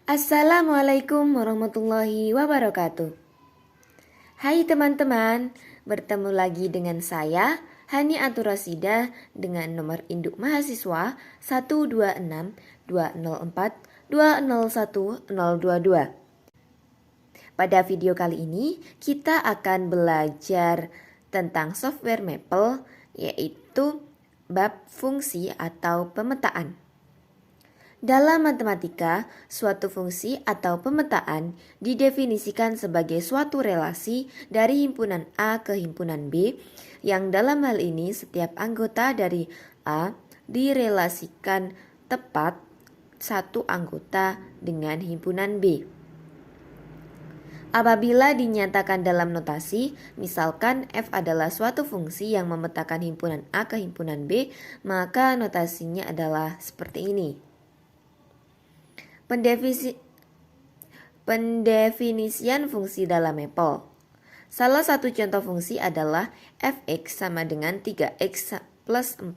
Assalamualaikum warahmatullahi wabarakatuh. Hai teman-teman, bertemu lagi dengan saya Hani Aturasida dengan nomor induk mahasiswa 1262042010022. Pada video kali ini kita akan belajar tentang software Maple, yaitu bab fungsi atau pemetaan. Dalam matematika, suatu fungsi atau pemetaan didefinisikan sebagai suatu relasi dari himpunan A ke himpunan B, yang dalam hal ini setiap anggota dari A direlasikan tepat satu anggota dengan himpunan B. Apabila dinyatakan dalam notasi, misalkan f adalah suatu fungsi yang memetakan himpunan A ke himpunan B, maka notasinya adalah seperti ini. Pendefinisian fungsi dalam Maple. Salah satu contoh fungsi adalah fx sama dengan 3x plus 4.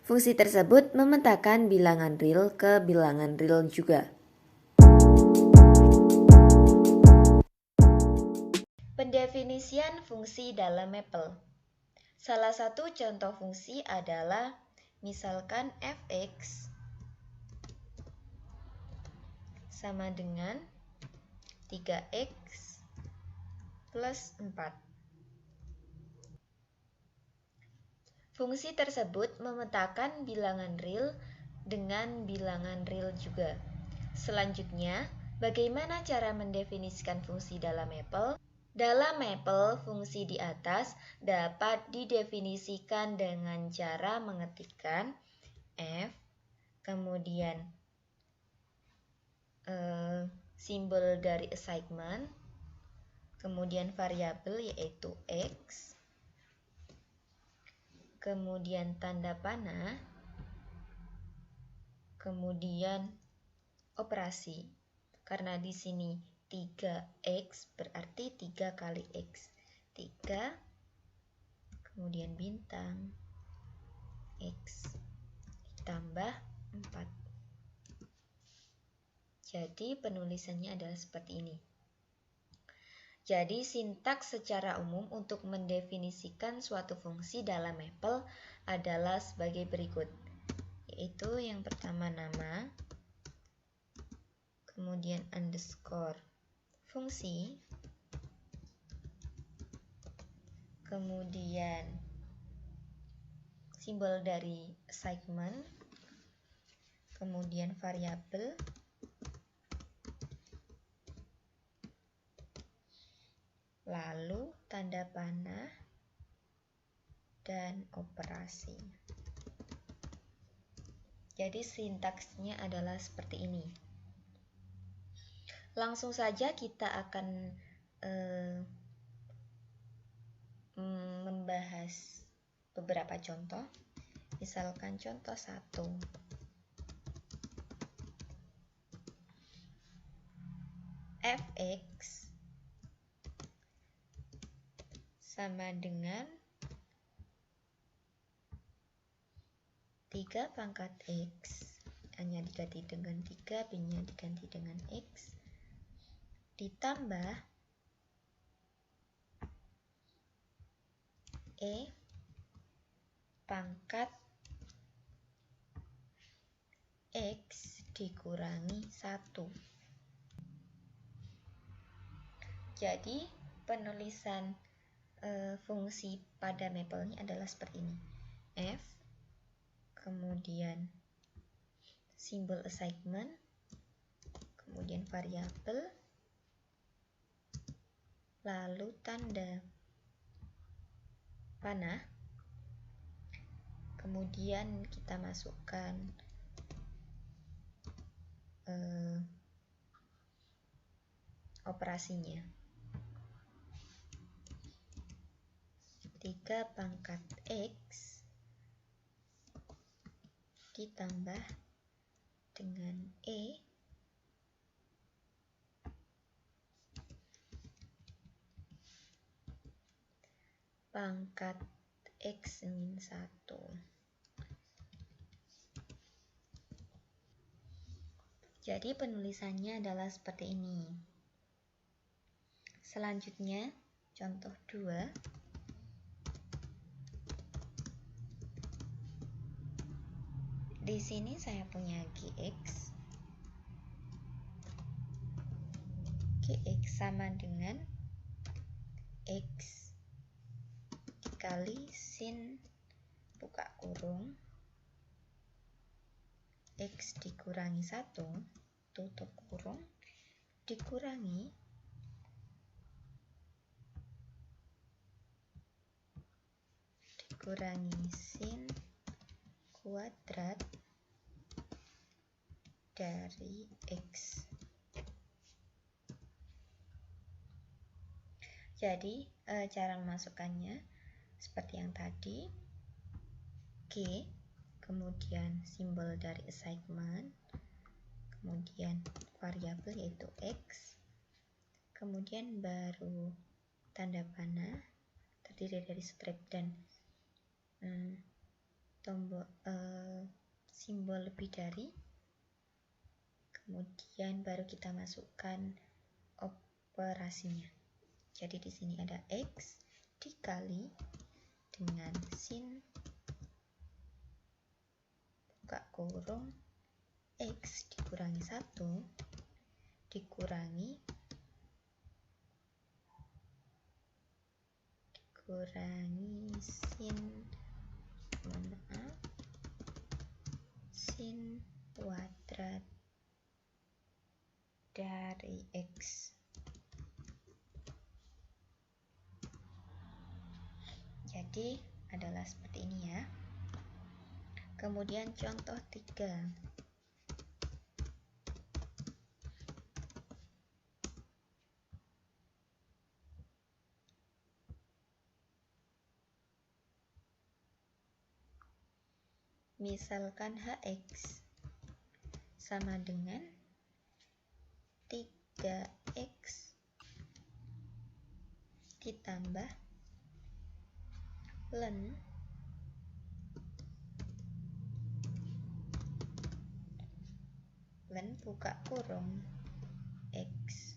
Fungsi tersebut memetakan bilangan real ke bilangan real juga. Pendefinisian fungsi dalam Maple. Salah satu contoh fungsi adalah misalkan fx sama dengan 3x plus 4. Fungsi tersebut memetakan bilangan real dengan bilangan real juga. Selanjutnya, bagaimana cara mendefinisikan fungsi dalam Maple? Dalam Maple, fungsi di atas dapat didefinisikan dengan cara mengetikkan f, kemudian simbol dari assignment, kemudian variabel yaitu x, kemudian tanda panah, kemudian operasi. Karena di sini 3x berarti 3 kali x. 3, kemudian bintang, x ditambah 4. Jadi penulisannya adalah seperti ini. Jadi sintaks secara umum untuk mendefinisikan suatu fungsi dalam Maple adalah sebagai berikut. Yaitu yang pertama nama, kemudian underscore fungsi, kemudian simbol dari assignment, kemudian variabel, lalu tanda panah, dan operasi. Jadi sintaksnya adalah seperti ini. Langsung saja kita akan membahas beberapa contoh. Misalkan contoh 1. Fx sama dengan 3 pangkat x, hanya diganti dengan 3, b-nya diganti dengan x, ditambah e pangkat x dikurangi 1. Jadi penulisan fungsi pada Maple-nya adalah seperti ini. F, kemudian simbol assignment, kemudian variabel, lalu tanda panah, kemudian kita masukkan operasinya. 3 pangkat x ditambah dengan e pangkat x min 1. Jadi penulisannya adalah seperti ini. Selanjutnya, contoh 2. Di sini saya punya Gx. Gx sama dengan X dikali sin buka kurung X dikurangi 1 tutup kurung dikurangi sin kuadrat dari X. Jadi cara memasukkannya seperti yang tadi, G, kemudian simbol dari assignment, kemudian variabel yaitu X, kemudian baru tanda panah terdiri dari strip dan tombol simbol lebih dari, kemudian baru kita masukkan operasinya. Jadi di sini ada X dikali dengan sin buka kurung X dikurangi 1 dikurangi sin kuadrat dari X. Jadi adalah seperti ini ya. Kemudian contoh 3. Misalkan Hx sama dengan 3x ditambah ln buka kurung X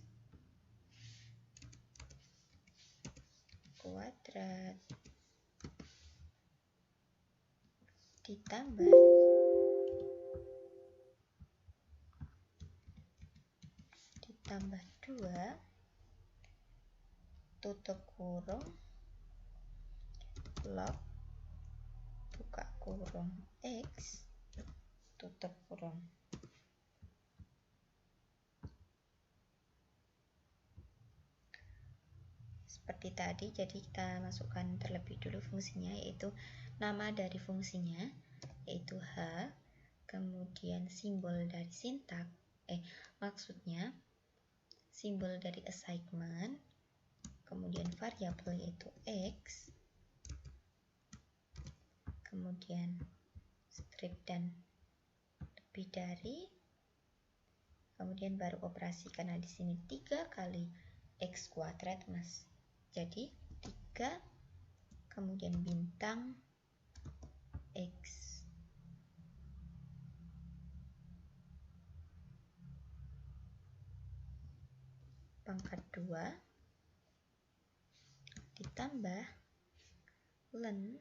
kuadrat ditambah ditambah 2 tutup kurung log buka kurung X tutup kurung. Seperti tadi, jadi kita masukkan terlebih dulu fungsinya, yaitu nama dari fungsinya yaitu H, kemudian simbol dari sintak, maksudnya simbol dari assignment, kemudian variabel yaitu X, kemudian strip dan lebih dari, kemudian baru operasi karena di sini 3 kali X kuadrat mas, jadi 3 kemudian bintang X pangkat 2 ditambah ln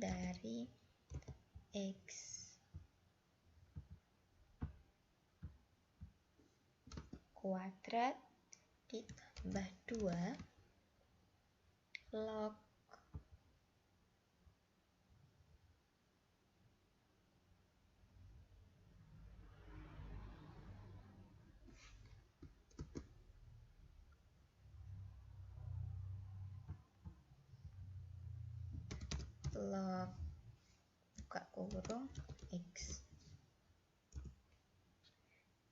dari X kuadrat ditambah 2 log buka kurung X.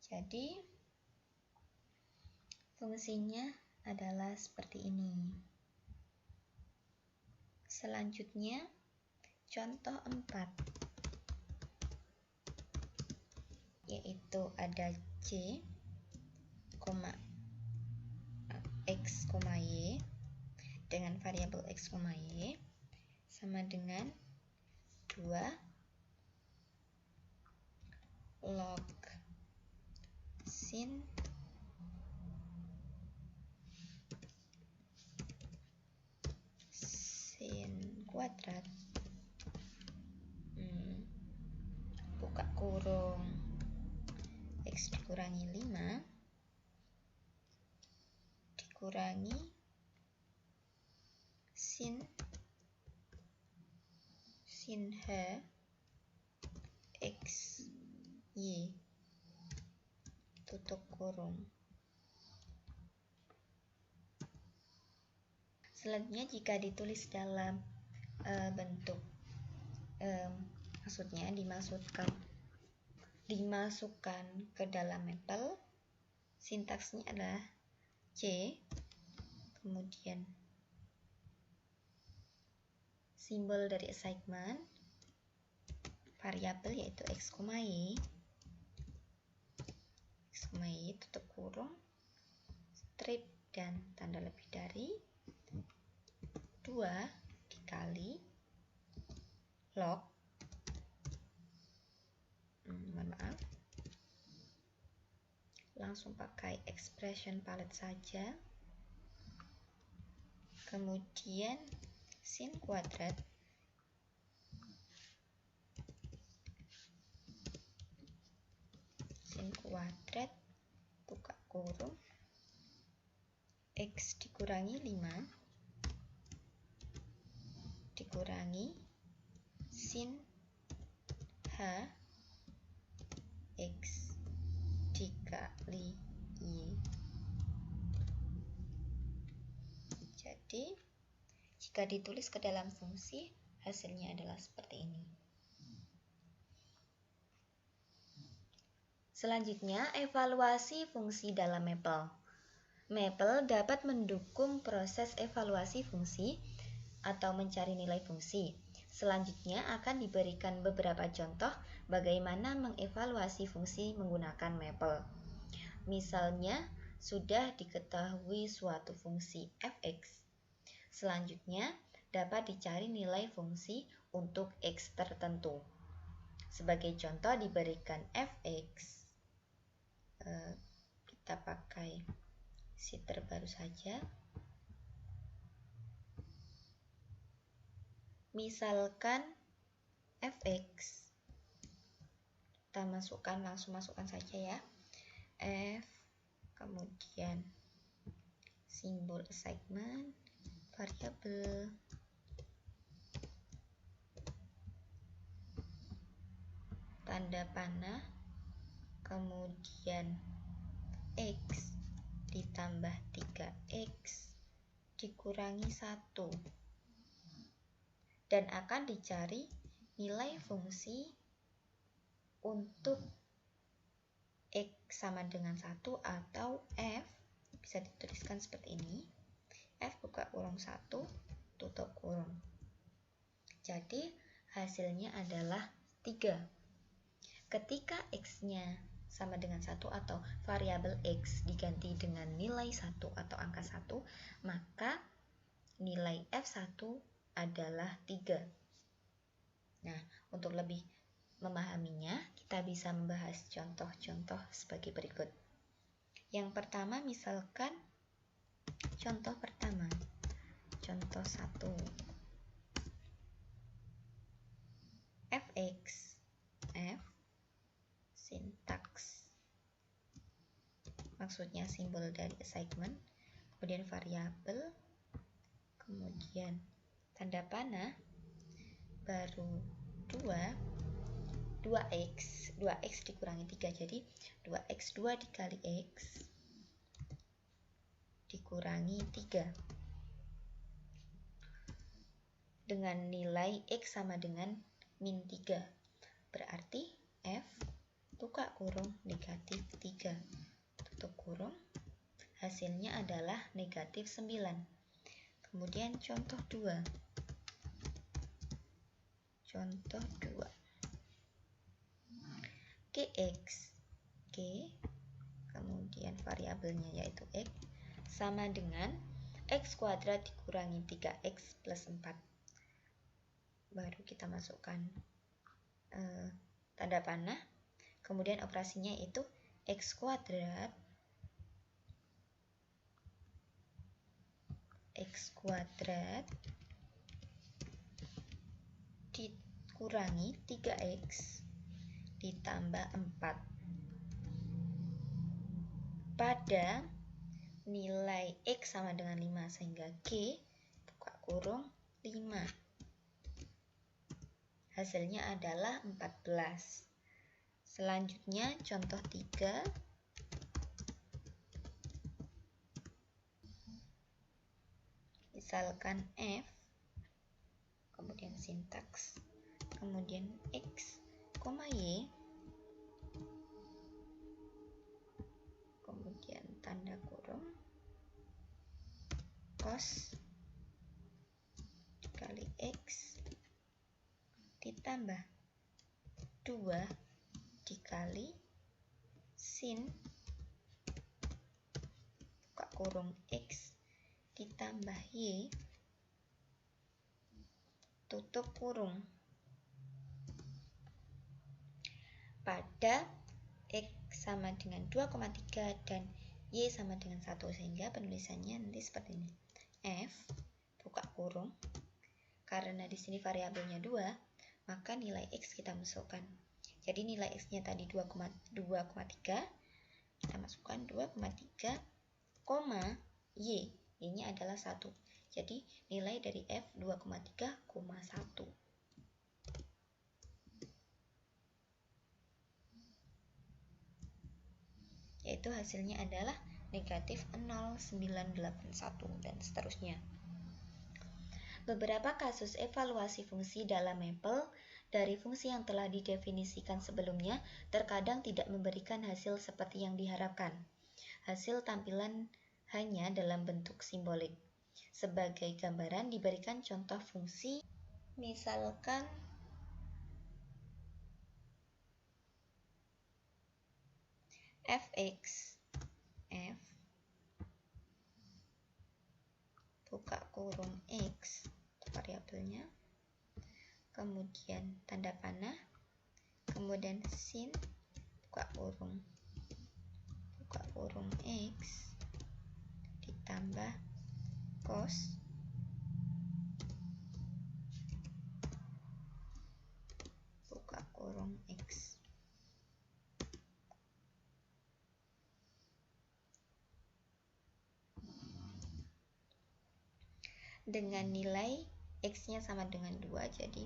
Jadi fungsinya adalah seperti ini. Selanjutnya contoh 4, yaitu ada C, X, Y dengan variabel X, Y sama dengan 2 log sin kuadrat buka kurung X dikurangi 5 dikurangi sin H X Y tutup kurung. Selanjutnya jika ditulis dalam bentuk maksudnya dimasukkan ke dalam mapel, sintaksnya adalah C, kemudian simbol dari assignment, variabel yaitu X, Y, tutup kurung, strip dan tanda lebih dari 2 dikali log langsung pakai expression palette saja, kemudian sin kuadrat buka kurung X dikurangi 5 dikurangi sin H X dikali Y. Jadi jika ditulis ke dalam fungsi, hasilnya adalah seperti ini. Selanjutnya, evaluasi fungsi dalam mapel. Mapel dapat mendukung proses evaluasi fungsi atau mencari nilai fungsi. Selanjutnya akan diberikan beberapa contoh bagaimana mengevaluasi fungsi menggunakan mapel. Misalnya, sudah diketahui suatu fungsi f(x). Selanjutnya, dapat dicari nilai fungsi untuk x tertentu. Sebagai contoh diberikan f(x). Kita pakai sheet terbaru saja. Misalkan f(x), kita langsung masukkan saja ya, f, kemudian simbol assignment, variabel, tanda panah, kemudian x ditambah 3x dikurangi 1, dan akan dicari nilai fungsi untuk x sama dengan 1 atau f bisa dituliskan seperti ini, f buka kurung 1 tutup kurung. Jadi hasilnya adalah 3. Ketika x-nya sama dengan 1 atau variabel x diganti dengan nilai 1 atau angka 1, maka nilai f1 adalah 3. Nah, untuk lebih memahaminya, kita bisa membahas contoh-contoh sebagai berikut. Yang pertama, misalkan contoh pertama, contoh 1. f(x), f, sintaks, maksudnya simbol dari assignment, kemudian variabel, kemudian tanda panah, baru 2x dikurangi 3, jadi 2x 2 dikali x dikurangi 3 dengan nilai x sama dengan min 3, berarti f buka kurung negatif 3 tutup kurung, hasilnya adalah negatif 9. Kemudian contoh 2, Gx, kemudian variabelnya yaitu x sama dengan x kuadrat dikurangi 3x plus 4. baru kita masukkan tanda panah. Kemudian operasinya itu X kuadrat dikurangi 3X ditambah 4 pada nilai X sama dengan 5, sehingga G buka kurung 5. Hasilnya adalah 14. Selanjutnya contoh 3. Misalkan F, kemudian sintaks, kemudian X, Y, kemudian tanda kurung, cos dikali X ditambah 2 dikali sin buka kurung X ditambah Y tutup kurung pada X sama dengan 2,3 dan Y sama dengan 1, sehingga penulisannya nanti seperti ini. F buka kurung, karena di sini variabelnya 2, maka nilai X kita masukkan. Jadi nilai X-nya tadi 2,3, kita masukkan 2,3, Y. Y-nya adalah 1. Jadi nilai dari F 2,3,1. Yaitu hasilnya adalah negatif 0,981 dan seterusnya. Beberapa kasus evaluasi fungsi dalam mapel dari fungsi yang telah didefinisikan sebelumnya terkadang tidak memberikan hasil seperti yang diharapkan. Hasil tampilan hanya dalam bentuk simbolik. Sebagai gambaran diberikan contoh fungsi, misalkan fx, f buka kurung x variabelnya, kemudian tanda panah, kemudian sin buka kurung x ditambah cos buka kurung x. Dengan nilai X-nya sama dengan 2, jadi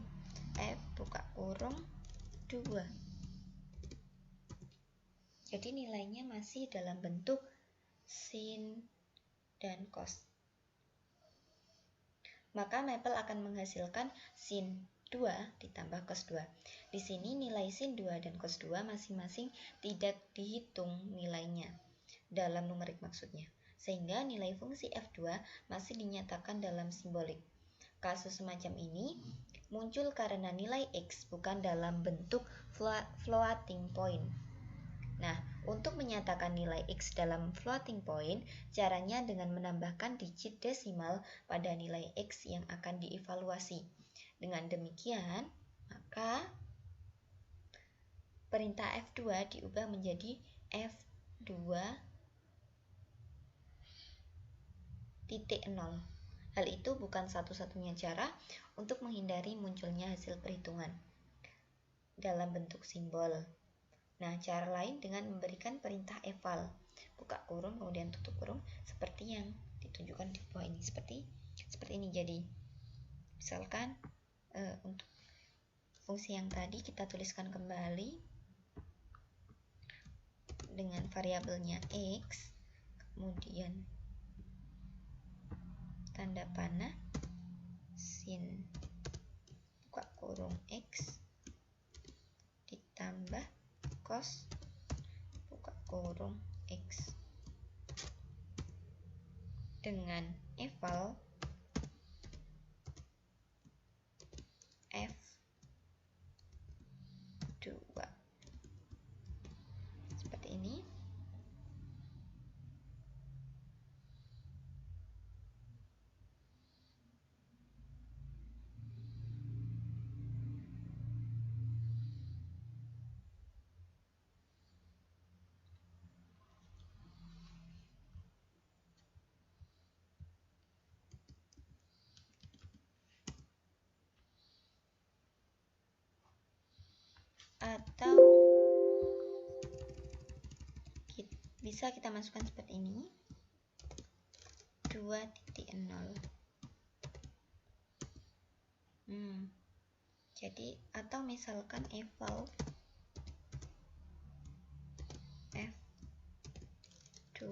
F buka kurung 2. Jadi nilainya masih dalam bentuk sin dan cos. Maka mapel akan menghasilkan sin 2 ditambah cos 2. Di sini nilai sin 2 dan cos 2 masing-masing tidak dihitung nilainya dalam numerik maksudnya, sehingga nilai fungsi F2 masih dinyatakan dalam simbolik. Kasus semacam ini muncul karena nilai X bukan dalam bentuk floating point. Nah, untuk menyatakan nilai X dalam floating point, caranya dengan menambahkan digit desimal pada nilai X yang akan dievaluasi. Dengan demikian, maka perintah F2 diubah menjadi F2 0. Hal itu bukan satu-satunya cara untuk menghindari munculnya hasil perhitungan dalam bentuk simbol. Nah, cara lain dengan memberikan perintah eval, buka kurung kemudian tutup kurung, seperti yang ditunjukkan di bawah ini, seperti ini. Jadi, misalkan untuk fungsi yang tadi kita tuliskan kembali dengan variabelnya X, kemudian tanda panah sin buka kurung X ditambah cos buka kurung X dengan eval F2 seperti ini. atau bisa kita masukkan seperti ini, 2.0. Jadi atau misalkan eval F2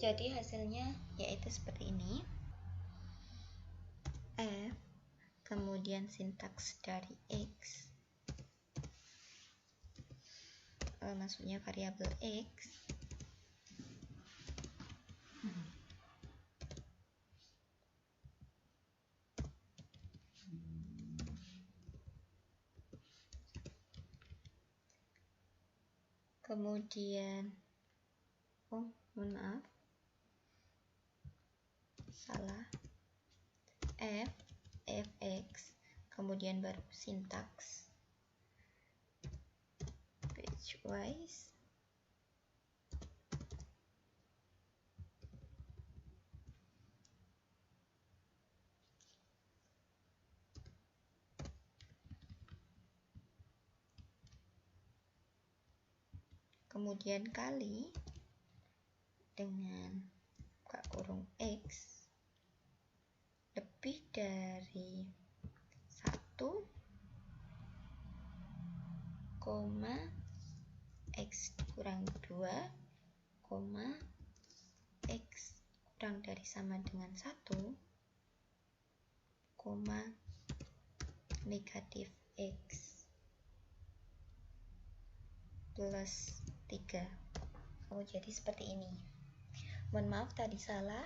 jadi hasilnya yaitu seperti ini. F kemudian sintaks dari X, maksudnya variabel X, kemudian mohon maaf, salah, fx, kemudian baru sintaks bitwise, kemudian kali dengan buka kurung X lebih dari 1, X kurang 2, X kurang dari sama dengan 1, negatif X plus 3. Jadi seperti ini. Mohon maaf tadi salah.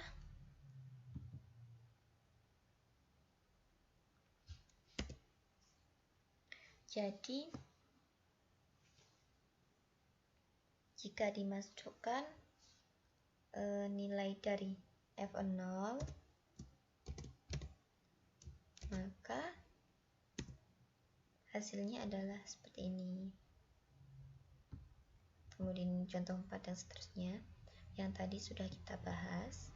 Jadi jika dimasukkan nilai dari F0, maka hasilnya adalah seperti ini. Kemudian contoh 4 dan seterusnya yang tadi sudah kita bahas.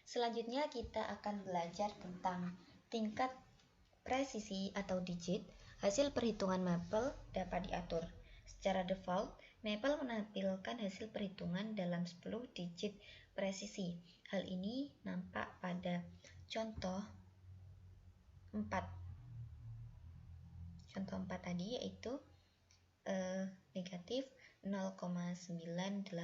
Selanjutnya kita akan belajar tentang tingkat presisi atau digit. Hasil perhitungan mapel dapat diatur. Secara default, mapel menampilkan hasil perhitungan dalam 10 digit presisi. Hal ini nampak pada contoh 4. Contoh 4 tadi yaitu negatif 0,9817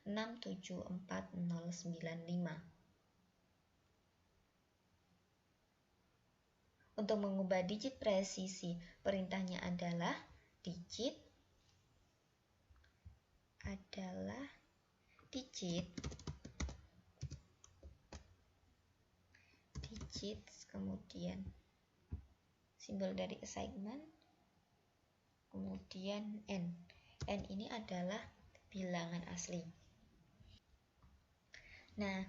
674,095. Untuk mengubah digit presisi, perintahnya adalah digit kemudian simbol dari assignment, kemudian n. N ini adalah bilangan asli. Nah,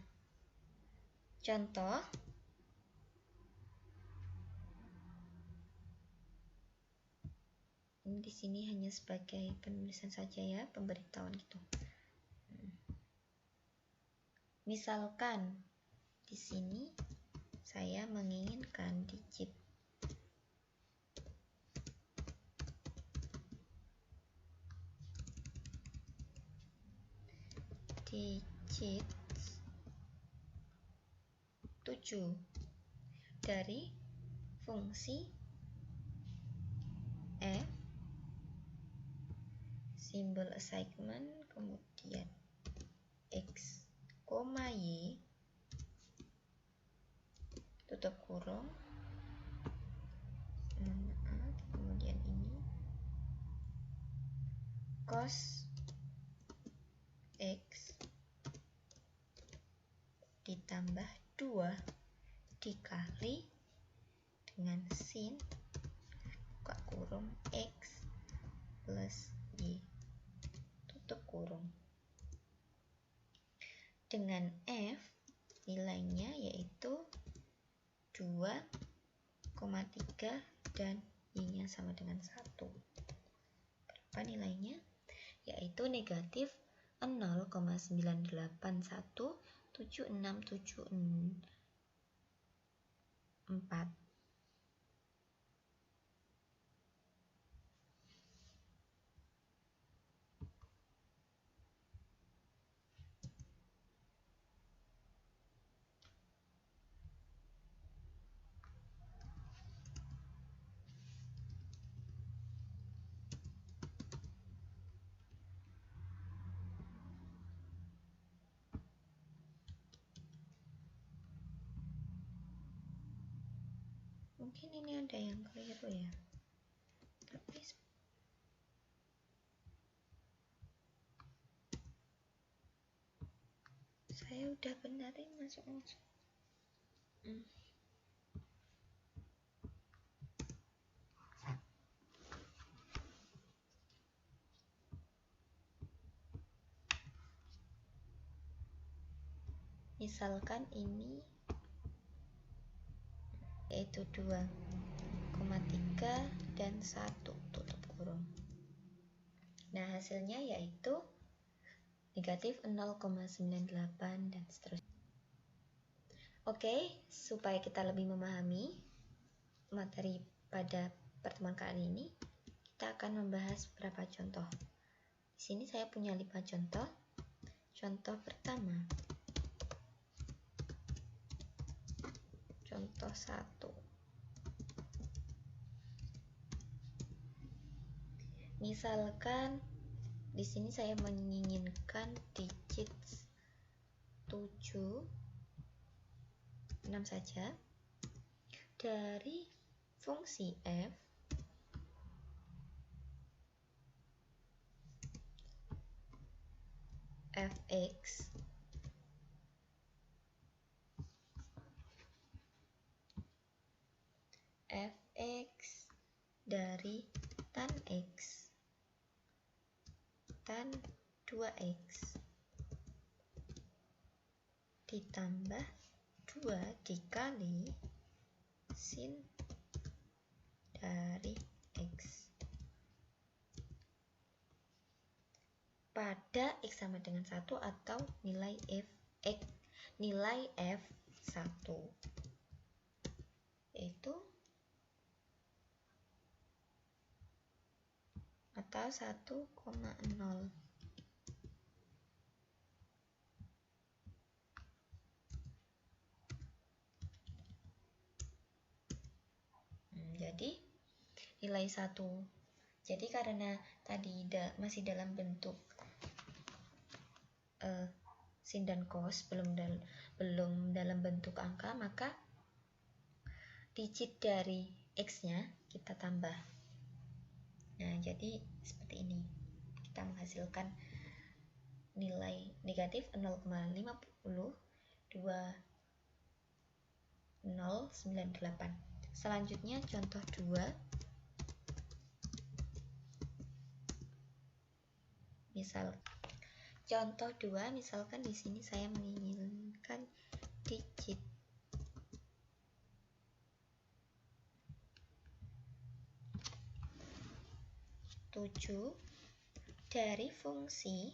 contoh ini di sini hanya sebagai penulisan saja ya, pemberitahuan gitu. Misalkan di sini saya menginginkan digit digit 7 dari fungsi f simbol assignment, kemudian X, Y, tutup kurung, kemudian ini cos X ditambah 2 dikali dengan sin buka kurung X plus Y tutup kurung. Dengan F nilainya yaitu 2,3 dan Y-nya sama dengan 1. Berapa nilainya? Yaitu negatif 0,9817674. Mungkin ini ada yang keliru ya, tapi saya udah benerin masuk. Misalkan ini yaitu 2,3 dan 1 tutup kurung. Nah, hasilnya yaitu negatif 0,98 dan seterusnya. Oke, supaya kita lebih memahami materi pada pertemuan kali ini, kita akan membahas beberapa contoh. Di sini saya punya 5 contoh. Contoh pertama. Contoh 1. Misalkan di sini saya menginginkan digit 7, 6 saja dari fungsi f fx dari tan x tan 2x ditambah 2 dikali sin dari x pada x sama dengan 1 atau nilai f1 yaitu atau 1,0. Jadi nilai 1. Jadi karena tadi masih dalam bentuk sin dan cos, belum dalam bentuk angka, maka digit dari x-nya kita tambah. Nah, jadi seperti ini. Kita menghasilkan nilai negatif 0,502098. Selanjutnya contoh 2. Misalkan di sini saya menginginkan digit 7 dari fungsi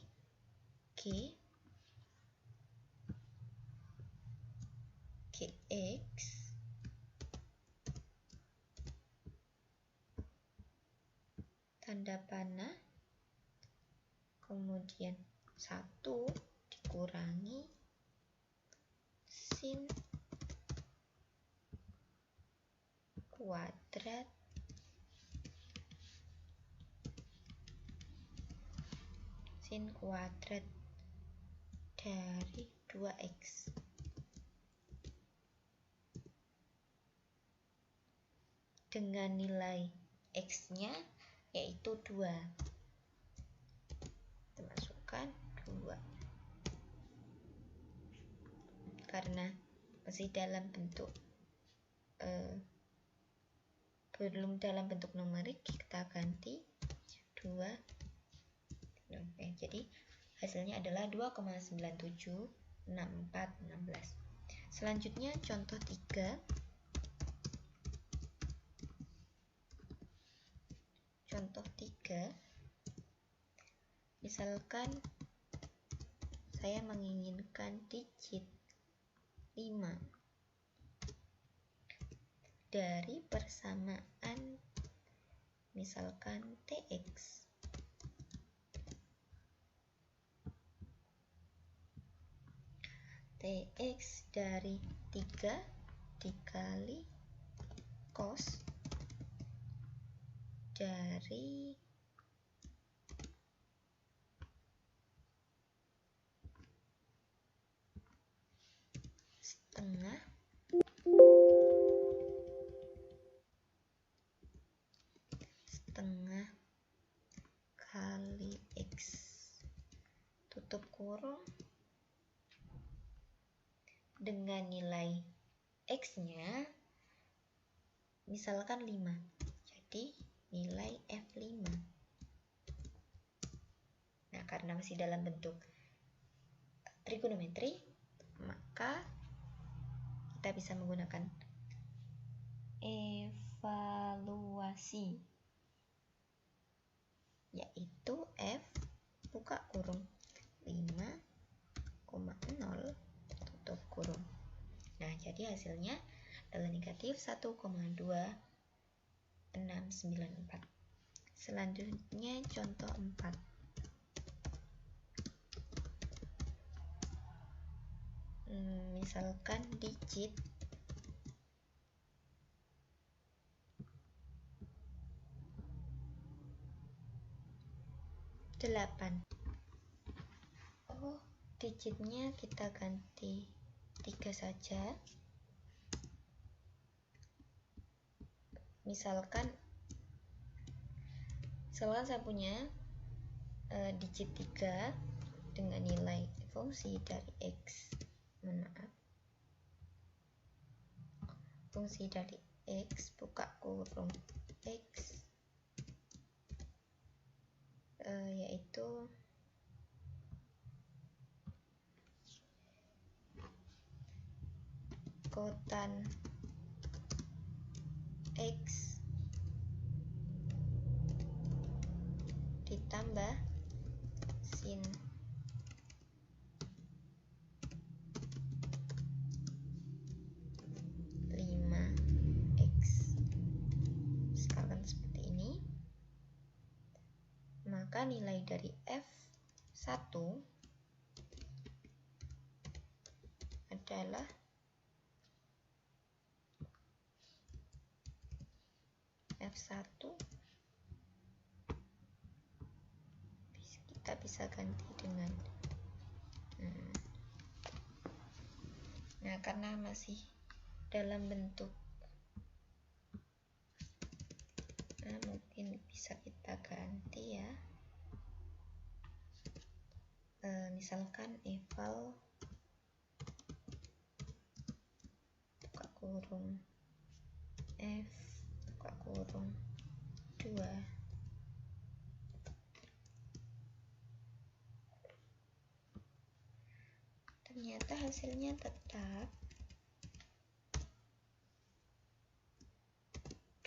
gx tanda panah kemudian 1 dikurangi sin kuadrat sin kuadrat dari 2x. Dengan nilai x-nya yaitu 2. Kita masukkan 2. Karena masih dalam bentuk belum dalam bentuk numerik, kita ganti 2. Oke, jadi hasilnya adalah 2,976416. Selanjutnya contoh 3. Contoh 3. Misalkan saya menginginkan digit 5 dari persamaan misalkan tx. Tx dari 3 dikali cos dari setengah kali x, tutup kurung, dengan nilai x-nya misalkan 5. Jadi nilai F5. Nah, karena masih dalam bentuk trigonometri, maka kita bisa menggunakan evaluasi, yaitu F buka kurung 5,0 tutup kurung. Nah, jadi hasilnya adalah negatif 1,2694. Selanjutnya contoh 4. Misalkan digit 8. Digitnya kita ganti 3 saja. Misalkan saya punya digit 3 dengan nilai fungsi dari x. Fungsi dari x buka kurung x yaitu kotan x ditambah sin maka nilai dari F1 adalah F1 kita bisa ganti dengan nah, karena masih dalam bentuk mungkin bisa kita ganti ya, misalkan eval buka kurung F buka kurung 2 ternyata hasilnya tetap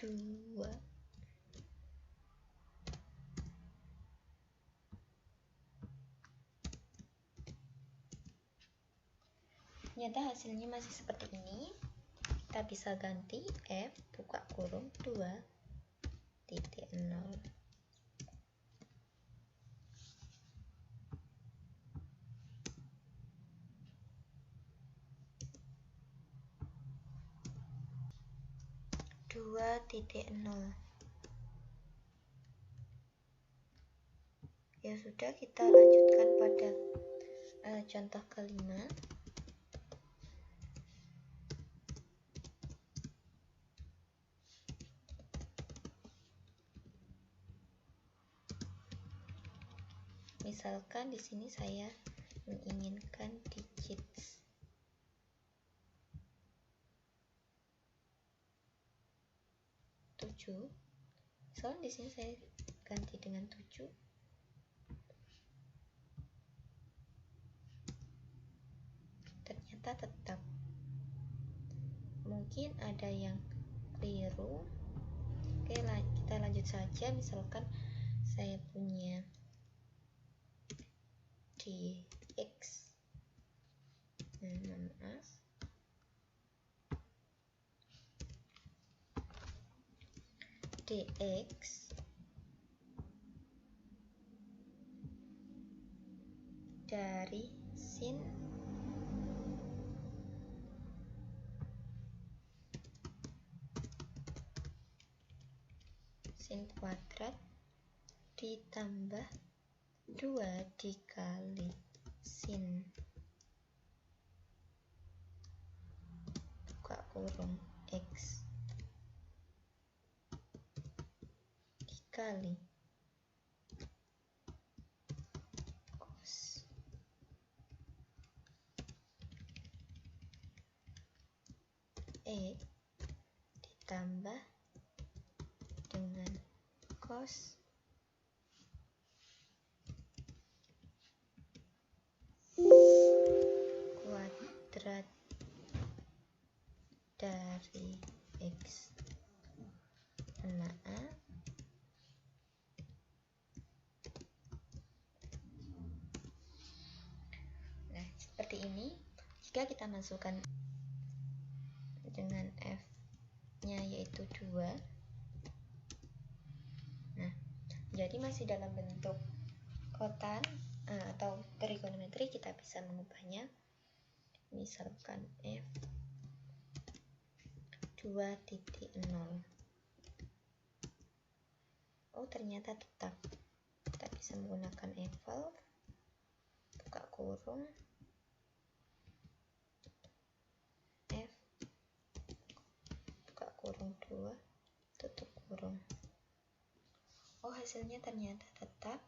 2. Ternyata hasilnya masih seperti ini. Kita bisa ganti F buka kurung 2,0 2,0 Ya sudah, kita lanjutkan pada contoh kelima. Misalkan di sini saya menginginkan digit 7. Misalkan di sini saya ganti dengan 7. Ternyata tetap. Mungkin ada yang keliru. Oke, kita lanjut saja. Misalkan saya punya dx, maaf, dx dari sin kuadrat ditambah 2 dikali sin buka kurung x dikali cos ditambah dengan cos kuadrat dari x. Maaf, nah seperti ini. Jika kita masukkan dengan f nya yaitu 2, nah jadi masih dalam bentuk kotan atau trigonometri, kita bisa mengubahnya. Misalkan f 2.0. Oh, ternyata tetap. Kita bisa menggunakan eval, buka kurung, f, buka kurung 2, tutup kurung. Oh, hasilnya ternyata tetap.